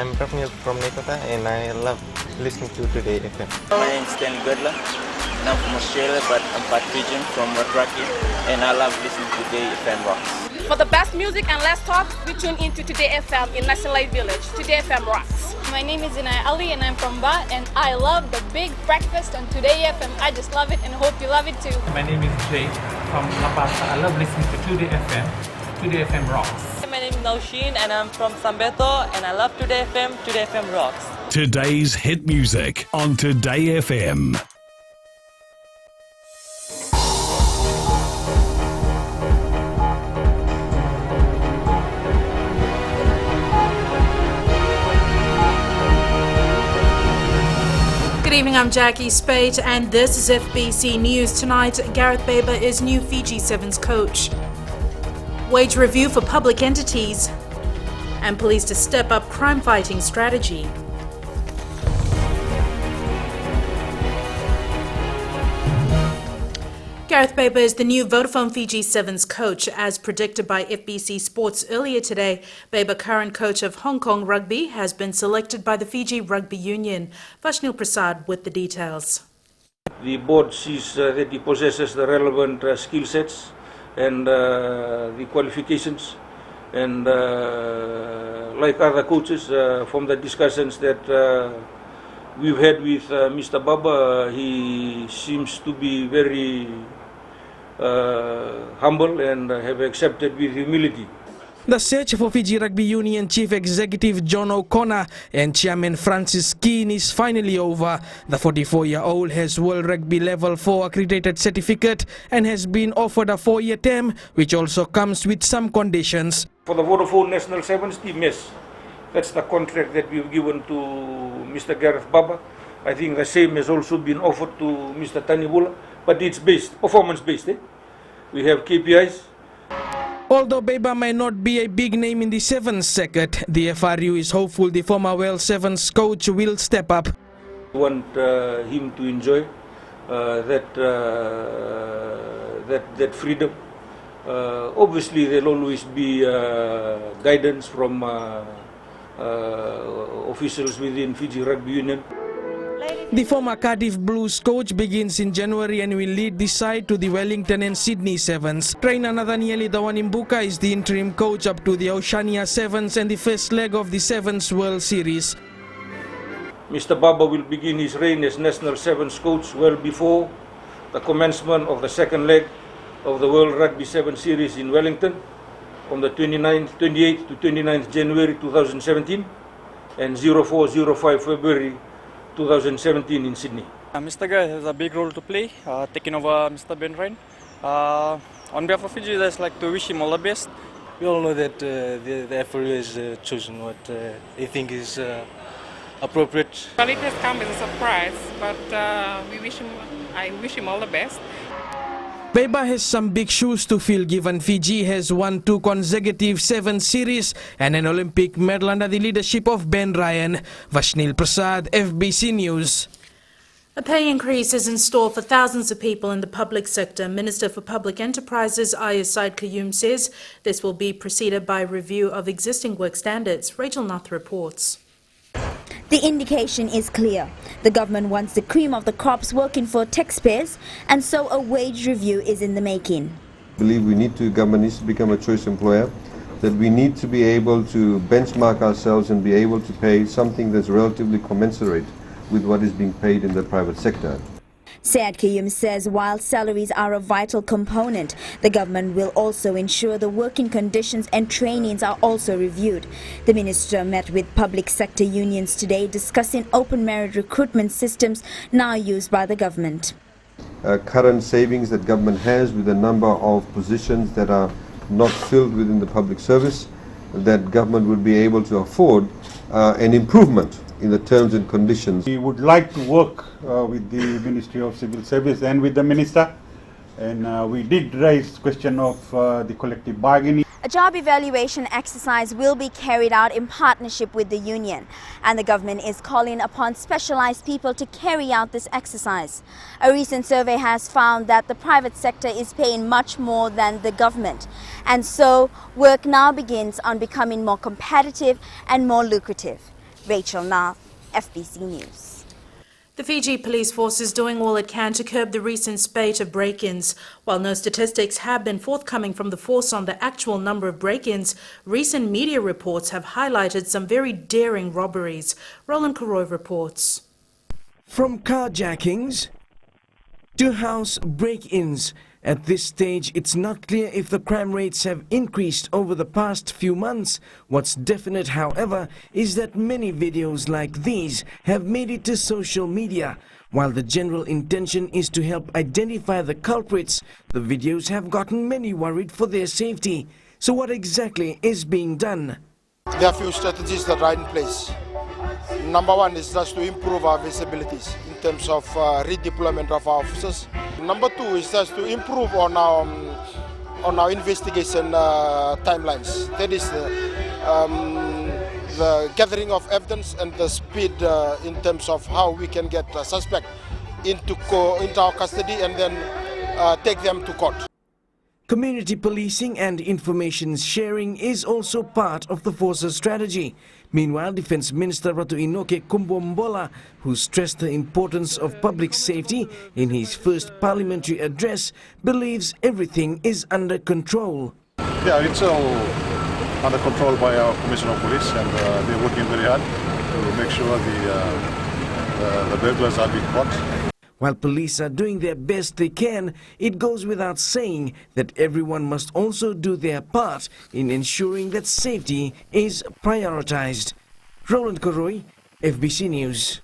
I'm from Nekota and I love listening to Today FM. My name is Ken Godler and I'm from Australia, but I'm part Fijian from Rugby, and I love listening to Today FM Rocks. For the best music and less talk, we tune into Today FM in National Light Village. Today FM rocks. My name is Inai Ali and I'm from Ba, and I love the big breakfast on Today FM. I just love it and hope you love it too. My name is Jay from La Paz. I love listening to Today FM. Today FM rocks. My name is Naushin and I'm from Sambeto, and I love Today FM. Today FM rocks. Today's hit music on Today FM. Good evening, I'm Jackie Spate and this is FBC News. Tonight, Gareth Baber is new Fiji Sevens coach. Wage review for public entities and police to step up crime fighting strategy. Gareth Baber is the new Vodafone Fiji Sevens coach, as predicted by FBC Sports earlier today. Baber, current coach of Hong Kong Rugby, has been selected by the Fiji Rugby Union. Vashnil Prasad with the details. The board sees that he possesses the relevant skill sets and the qualifications, and like other coaches, from the discussions that we've had with Mr. Baba, he seems to be very humble and have accepted with humility. The search for Fiji Rugby Union Chief Executive John O'Connor and Chairman Francis Keane is finally over. The 44-year-old has World Rugby Level 4 accredited certificate and has been offered a 4-year term, which also comes with some conditions. For the Vodafone National Sevens team, yes, that's the contract that we've given to Mr. Gareth Baba. I think the same has also been offered to Mr. Tanibula, but it's performance-based. We have KPIs. Although Baber may not be a big name in the Sevens circuit, the FRU is hopeful the former Wales Sevens coach will step up. We want him to enjoy that freedom. Obviously, there'll always be guidance from officials within Fiji Rugby Union. The former Cardiff Blues coach begins in January and will lead the side to the Wellington and Sydney Sevens. Trainer Nathaniel Dawanimbuka is the interim coach up to the Oceania Sevens and the first leg of the Sevens World Series. Mr. Baba will begin his reign as National Sevens coach well before the commencement of the second leg of the World Rugby Sevens Series in Wellington on the 28th to 29th January 2017 and 04-05 February 2017 in Sydney. Mr. Gareth has a big role to play, taking over Mr. Ben Ryan. On behalf of Fiji, I'd just like to wish him all the best. We all know that the FRU has chosen what they think is appropriate. Well, it has come as a surprise, but I wish him all the best. Baber has some big shoes to fill, given Fiji has won 2 consecutive Sevens series and an Olympic medal under the leadership of Ben Ryan. Vashnil Prasad, FBC News. A pay increase is in store for thousands of people in the public sector. Minister for Public Enterprises Ayah Said Qayyum says this will be preceded by review of existing work standards. Rachel Nath reports. The indication is clear. The government wants the cream of the crops working for taxpayers, and so a wage review is in the making. I believe government needs to become a choice employer, that we need to be able to benchmark ourselves and be able to pay something that's relatively commensurate with what is being paid in the private sector. Said Qayyum says while salaries are a vital component, the government will also ensure the working conditions and trainings are also reviewed. The minister met with public sector unions today discussing open merit recruitment systems now used by the government. Current savings that government has with a number of positions that are not filled within the public service, that government would be able to afford an improvement in the terms and conditions. We would like to work with the Ministry of Civil Service and with the Minister, and we did raise the question of the collective bargaining. A job evaluation exercise will be carried out in partnership with the union, and the government is calling upon specialized people to carry out this exercise. A recent survey has found that the private sector is paying much more than the government, and so work now begins on becoming more competitive and more lucrative. Rachel Na, FBC News. The Fiji police force is doing all it can to curb the recent spate of break-ins. While no statistics have been forthcoming from the force on the actual number of break-ins, recent media reports have highlighted some very daring robberies. Roland Karoy reports. From carjackings to house break-ins, at this stage it's not clear if the crime rates have increased over the past few months. What's definite, however, is that many videos like these have made it to social media. While the general intention is to help identify the culprits, the videos have gotten many worried for their safety. So what exactly is being done? There are a few strategies that are in place. Number one is just to improve our visibilities in terms of redeployment of our officers. Number two is just to improve on our investigation timelines. That is the gathering of evidence and the speed in terms of how we can get a suspect into our custody and then take them to court. Community policing and information sharing is also part of the force's strategy. Meanwhile, Defence Minister Ratu Inoke Kumbombola, who stressed the importance of public safety in his first parliamentary address, believes everything is under control. Yeah, it's all under control by our Commissioner of Police, and they're working very hard to make sure the burglars are being caught. While police are doing their best they can, it goes without saying that everyone must also do their part in ensuring that safety is prioritized. Roland Karoy, FBC News.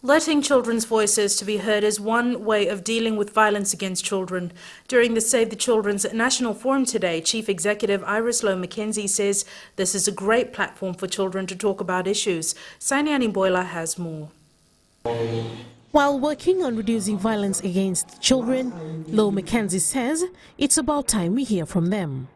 Letting children's voices to be heard is one way of dealing with violence against children. During the Save the Children's National Forum today, Chief Executive Iris Lowe Mackenzie says this is a great platform for children to talk about issues. Sainiani Boila has more. While working on reducing violence against children, Lowe Mackenzie says it's about time we hear from them.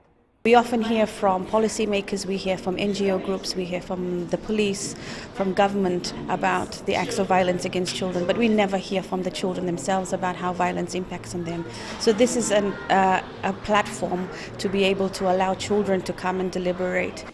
We often hear from policymakers, we hear from NGO groups, we hear from the police, from government about the acts of violence against children, but we never hear from the children themselves about how violence impacts on them. So this is a platform to be able to allow children to come and deliberate.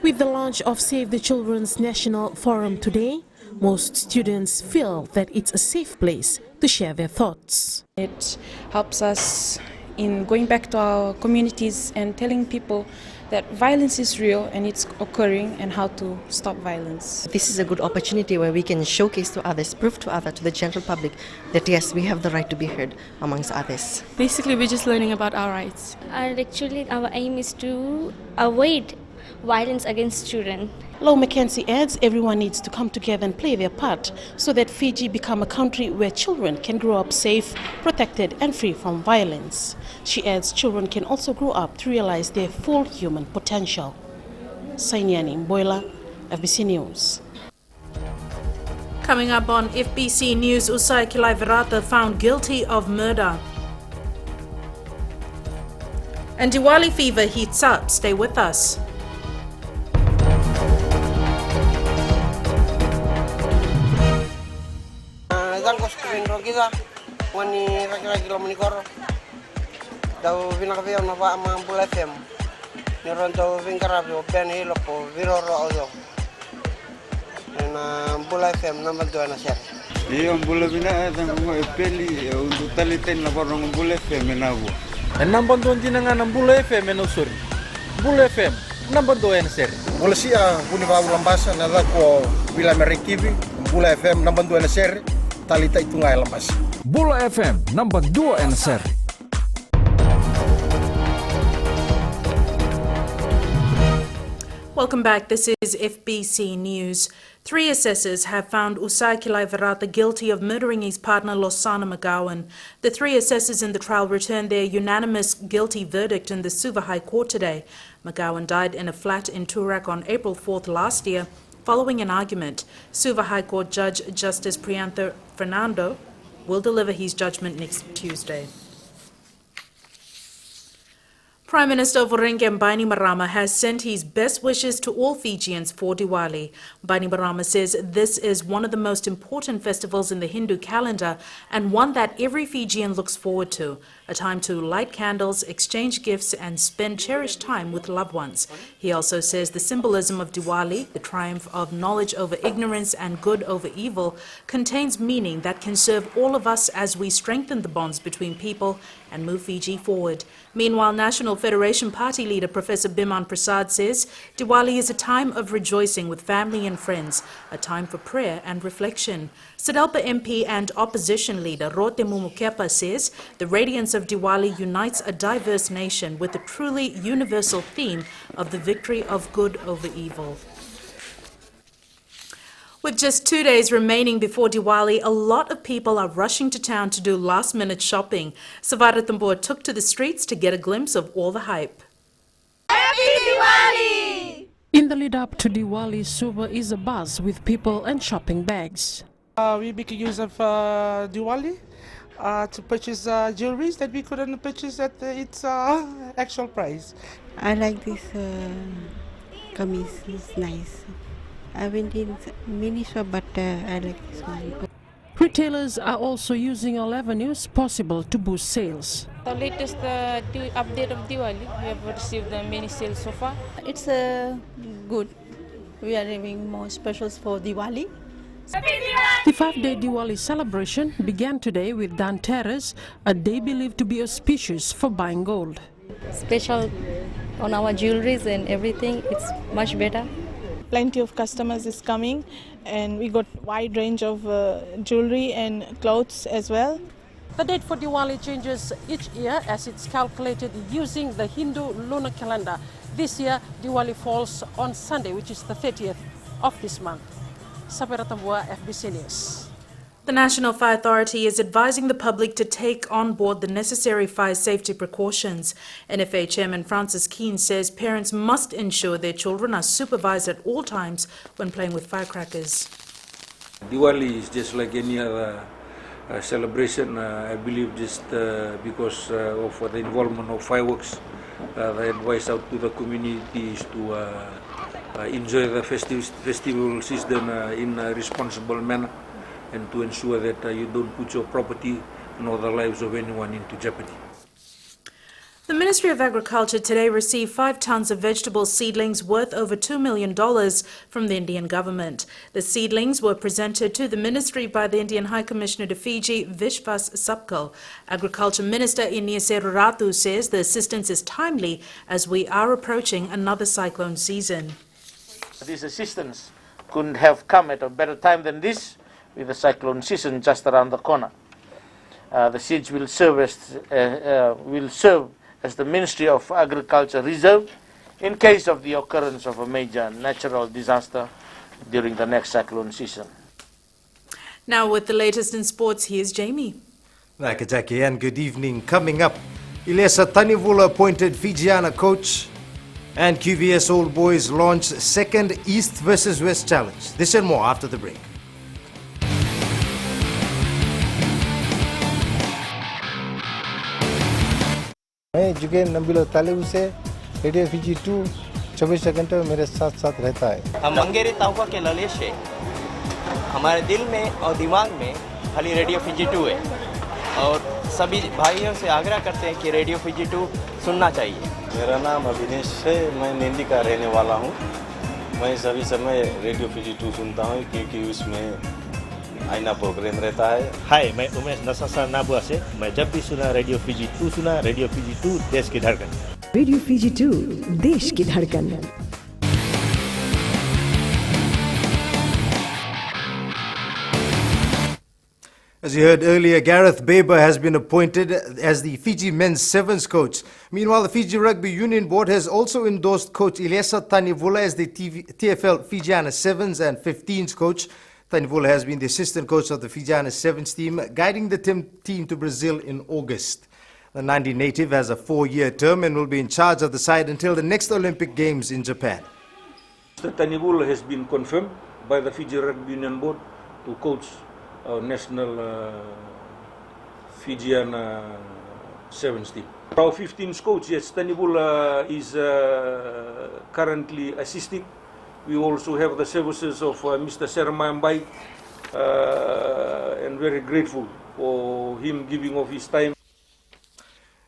With the launch of Save the Children's National Forum today, most students feel that it's a safe place to share their thoughts. It helps us in going back to our communities and telling people that violence is real and it's occurring and how to stop violence. This is a good opportunity where we can showcase to others, prove to others, to the general public that yes, we have the right to be heard amongst others. Basically, we're just learning about our rights. Actually, our aim is to avoid violence against children. Lowe Mackenzie adds everyone needs to come together and play their part so that Fiji become a country where children can grow up safe, protected and free from violence. She adds children can also grow up to realize their full human potential. Sainiani Mboila, FBC News. Coming up on FBC News, Usai Kilaivirata found guilty of murder. And Diwali fever heats up. Stay with us. Kita wani laki-laki lo menikoro tau vinakaveo na va mambula FM niron tau vinkarabio ben hilo po viroro odo na mbula FM number 2 na ser iyo mbula bina tangu peli untuk taliten na porong mbula FM na bu number 2 na mbula FM no sur mbula FM number 2 na ser mbula sia buni va ulambasa na ko vila merikibi mbula FM number 2 na ser talita itu ngai lepas. Bula FM number 2 and ser. Welcome back. This is FBC News. 3 assessors have found Usai Kilaivirata guilty of murdering his partner Losana McGowan. The 3 assessors in the trial returned their unanimous guilty verdict in the Suva High Court today. McGowan died in a flat in Turak on April 4th last year. Following an argument, Suva High Court Judge Justice Priantha Fernando will deliver his judgment next Tuesday. Prime Minister Vorenke Bainimarama has sent his best wishes to all Fijians for Diwali. Bainimarama says this is one of the most important festivals in the Hindu calendar and one that every Fijian looks forward to. A time to light candles, exchange gifts and spend cherished time with loved ones. He also says the symbolism of Diwali, the triumph of knowledge over ignorance and good over evil, contains meaning that can serve all of us as we strengthen the bonds between people and move Fiji forward. Meanwhile, National Federation Party leader Professor Biman Prasad says Diwali is a time of rejoicing with family and friends, a time for prayer and reflection. Sadalpa MP and opposition leader Rote Mumukepa says the radiance of Diwali unites a diverse nation with a truly universal theme of the victory of good over evil. With just 2 days remaining before Diwali, a lot of people are rushing to town to do last-minute shopping. Savara Tambor took to the streets to get a glimpse of all the hype. Happy Diwali! In the lead up to Diwali, Suva is abuzz with people and shopping bags. We make use of Diwali to purchase jewelries that we couldn't purchase at its actual price. I like this kameez, it's nice. I went in mini shop, but I like this one. Retailers are also using all avenues possible to boost sales. The latest update of Diwali, we have received the mini sales so far. It's good. We are having more specials for Diwali. The 5-day Diwali celebration began today with Dhanteras, a day believed to be auspicious for buying gold. Special on our jewelries and everything, it's much better. Plenty of customers is coming and we got wide range of jewelry and clothes as well. The date for Diwali changes each year as it's calculated using the Hindu lunar calendar. This year, Diwali falls on Sunday, which is the 30th of this month. Sabira Tambua, FBC News. The National Fire Authority is advising the public to take on board the necessary fire safety precautions. NFA Chairman Francis Keane says parents must ensure their children are supervised at all times when playing with firecrackers. Diwali is just like any other celebration, I believe, just because of the involvement of fireworks. The advice out to the community is to enjoy the festival season in a responsible manner, and to ensure that you don't put your property nor the lives of anyone into jeopardy. The Ministry of Agriculture today received 5 tons of vegetable seedlings worth over $2 million from the Indian government. The seedlings were presented to the ministry by the Indian High Commissioner to Fiji, Vishwas Sapkal. Agriculture Minister Iniese Ratu says the assistance is timely as we are approaching another cyclone season. This assistance couldn't have come at a better time than this, with the cyclone season just around the corner. The seeds will serve as the Ministry of Agriculture reserve in case of the occurrence of a major natural disaster during the next cyclone season. Now with the latest in sports, here's Jamie. Nakajaki, and good evening. Coming up, Ilesa Tanivula appointed Fijiana coach, and QVS Old Boys launch second East versus West challenge. This and more after the break. मैं जुगेन नबील तालिब से radio Fiji 2 24 घंटे मेरे साथ साथ रहता है। हम मंगेरी ताहुआ के ललित से हमारे दिल में और दिमाग में खाली रेडियो फिजी 2 है और सभी भाइयों से आग्रह करते हैं कि रेडियो फिजी 2 सुनना चाहिए। मेरा नाम अभिनेश है, मैं निंदी का रहने वाला हूँ। मैं सभी समय रेडियो फिजी 2 सुनता हूँ क्योंकि उसमें आईना प्रोग्राम रहता है। हाय, मैं उमेश नसासा नाबुआ से। मैं जब भी सुना रेडियो फिजी 2 सुना। रेडियो फिजी 2 देश की धड़कन। रेडियो फिजी 2 देश की धड़कन। As you heard earlier, Gareth Baber has been appointed as the Fiji men's sevens coach. Meanwhile, the Fiji Rugby Union Board has also endorsed coach Ilesa Tanivula as the TFL Fijiana sevens and 15s coach. Tanivula has been the assistant coach of the Fijiana sevens team, guiding the team to Brazil in August. The 90 native has a 4-year term and will be in charge of the side until the next Olympic Games in Japan. Mr. Tanivula has been confirmed by the Fiji Rugby Union Board to coach our national Fijiana sevens team. Our 15th coach, yes, Tanibula is currently assisting. We also have the services of Mr. Sermayambai, and very grateful for him giving of his time.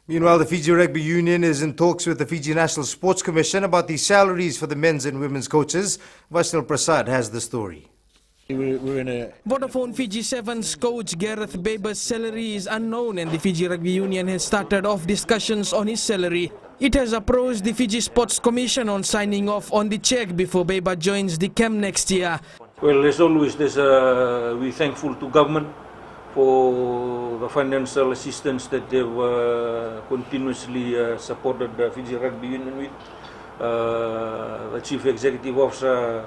Meanwhile, the Fiji Rugby Union is in talks with the Fiji National Sports Commission about the salaries for the men's and women's coaches. Vaishnav Prasad has the story. Vodafone Fiji Sevens coach Gareth Baber's salary is unknown, and the Fiji Rugby Union has started off discussions on his salary. It has approached the Fiji Sports Commission on signing off on the check before Baber joins the camp next year. Well, as always, we're thankful to government for the financial assistance that they've continuously supported the Fiji Rugby Union with. The Chief Executive Officer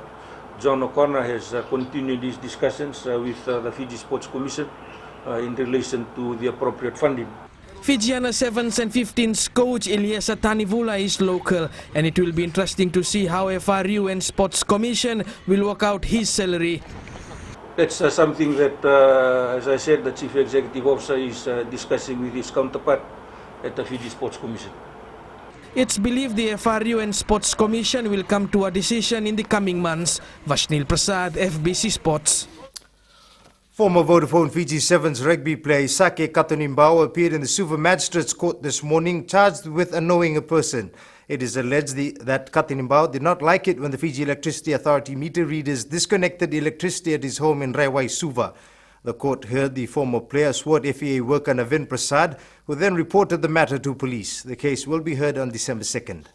John O'Connor has continued these discussions with the Fiji Sports Commission in relation to the appropriate funding. Fijiana 7s and 15s coach Ilyesa Tanivula is local, and it will be interesting to see how FRU and Sports Commission will work out his salary. That's something that, as I said, the Chief Executive Officer is discussing with his counterpart at the Fiji Sports Commission. It's believed the FRU and Sports Commission will come to a decision in the coming months. Vaishnav Prasad, FBC Sports. Former Vodafone Fiji Sevens rugby player Sake Katonimbao appeared in the Suva Magistrates Court this morning, charged with annoying a person. It is alleged that Katonimbao did not like it when the Fiji Electricity Authority meter readers disconnected electricity at his home in Raiwai, Suva. The court heard the former player sword FEA worker Navin Prasad, who then reported the matter to police. The case will be heard on December 2nd.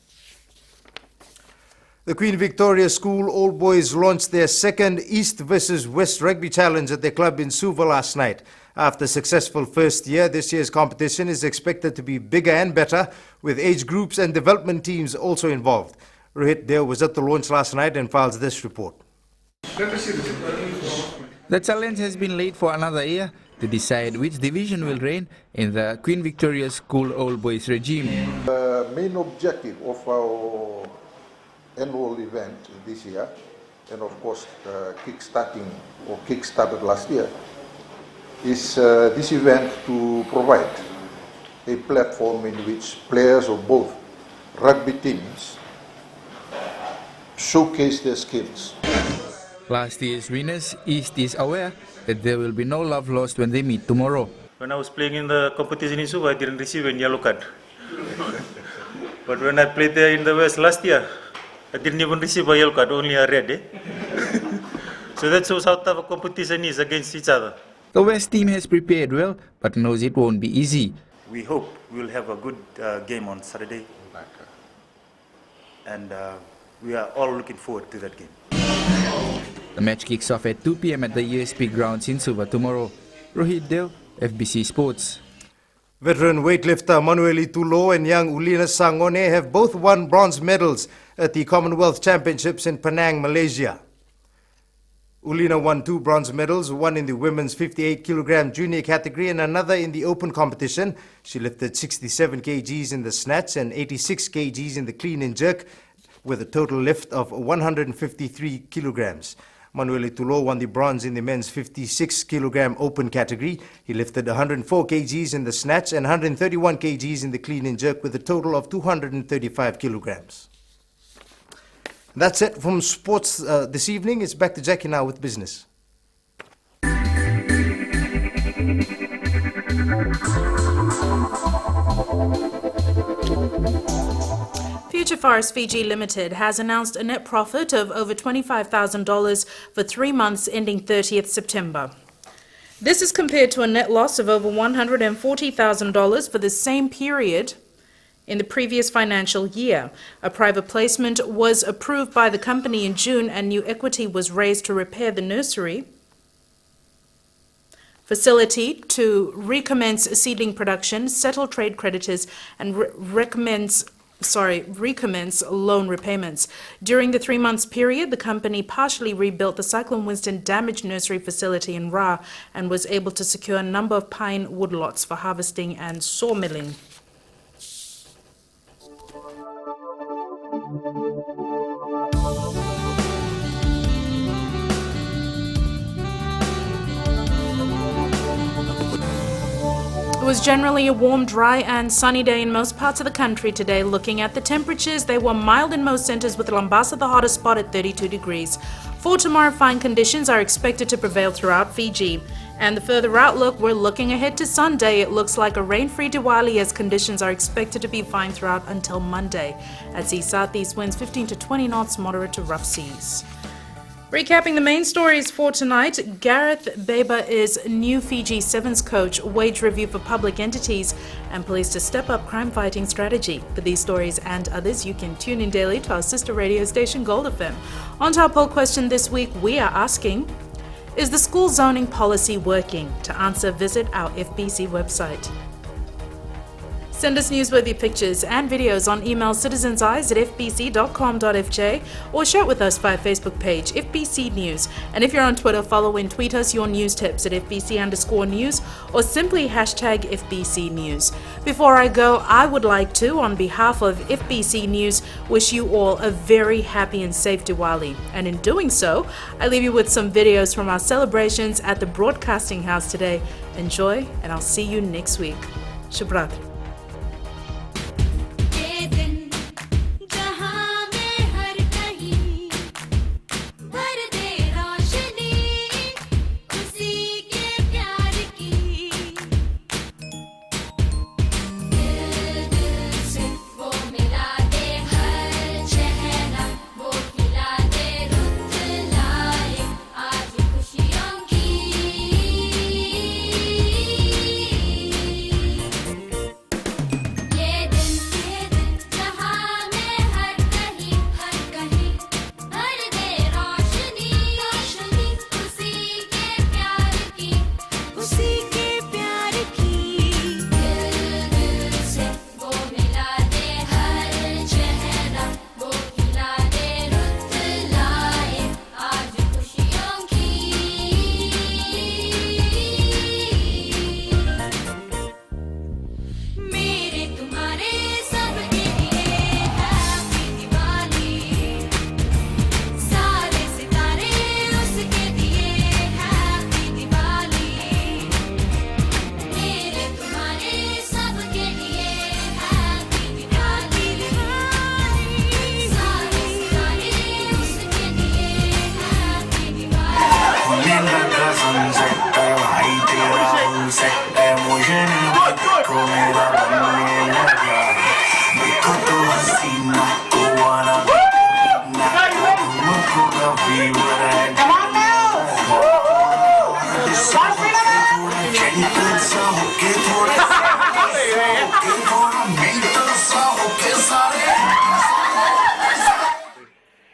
The Queen Victoria School All Boys launched their second East versus West Rugby Challenge at their club in Suva last night. After a successful first year, this year's competition is expected to be bigger and better, with age groups and development teams also involved. Rohit Deo was at the launch last night and files this report. The challenge has been laid for another year to decide which division will reign in the Queen Victoria School All Boys regime. The main objective of our annual event this year, and of course kick-started last year, is this event to provide a platform in which players of both rugby teams showcase their skills. Last year's winners, East is aware that there will be no love lost when they meet tomorrow. When I was playing in the competition in Suva, I didn't receive any yellow card. But when I played there in the West last year, I didn't even receive a yellow card, only a red. So that shows how tough a competition is against each other. The West team has prepared well, but knows it won't be easy. We hope we'll have a good game on Saturday. And we are all looking forward to that game. The match kicks off at 2 p.m. at the USP grounds in Suva tomorrow. Rohit Deo, FBC Sports. Veteran weightlifter Manueli Tulo and young Ulina Sangone have both won bronze medals at the Commonwealth Championships in Penang, Malaysia. Ulina won 2 bronze medals, one in the women's 58 kg junior category and another in the open competition. She lifted 67 kgs in the snatch and 86 kgs in the clean and jerk, with a total lift of 153 kilograms. Manueli Tulo won the bronze in the men's 56 kg open category. He lifted 104 kgs in the snatch and 131 kgs in the clean and jerk, with a total of 235 kilograms. That's it from sports this evening. It's back to Jackie now with business. Future Forest Fiji Limited has announced a net profit of over $25,000 for 3 months ending 30th September. This is compared to a net loss of over $140,000 for the same period in the previous financial year. A private placement was approved by the company in June, and new equity was raised to repair the nursery facility, to recommence seedling production, settle trade creditors, and recommence loan repayments. During the 3 months period, the company partially rebuilt the Cyclone Winston damaged nursery facility in Ra and was able to secure a number of pine woodlots for harvesting and sawmilling. It was generally a warm, dry and sunny day in most parts of the country today. Looking at the temperatures, they were mild in most centres, with Lambasa the hottest spot at 32 degrees. For tomorrow, fine conditions are expected to prevail throughout Fiji. And the further outlook, we're looking ahead to Sunday. It looks like a rain-free Diwali as conditions are expected to be fine throughout until Monday. At sea, southeast winds 15 to 20 knots, moderate to rough seas. Recapping the main stories for tonight, Gareth Baber is new Fiji Sevens coach, wage review for public entities, and police to step up crime-fighting strategy. For these stories and others, you can tune in daily to our sister radio station Gold FM. On to our poll question this week, we are asking, is the school zoning policy working? To answer, visit our FBC website. Send us newsworthy pictures and videos on email citizenseyes@fbc.com.fj or share it with us via Facebook page FBC News. And if you're on Twitter, follow and tweet us your news tips at FBC_news or simply hashtag FBC News. Before I go, I would like to, on behalf of FBC News, wish you all a very happy and safe Diwali. And in doing so, I leave you with some videos from our celebrations at the Broadcasting House today. Enjoy, and I'll see you next week. Shubhratri.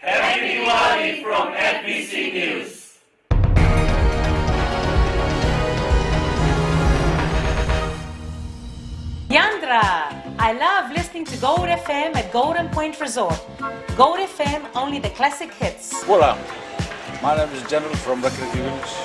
Happy Diwali from FBC News. Yandra! I love listening to Gold FM at Golden Point Resort. Gold FM, only the classic hits. Hola, my name is General from Rugby Village.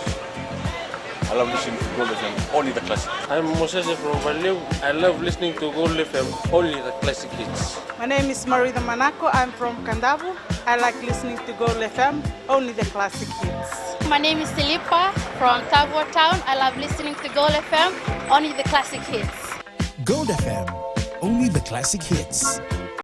I love listening to Gold FM, only the classic. I'm Moses from Valeu. I love listening to Gold FM, only the classic hits. My name is Marida Manako. I'm from Kandavu. I like listening to Gold FM, only the classic hits. My name is Tilipa from Tavwa Town. I love listening to Gold FM, only the classic hits. Gold FM, only the classic hits.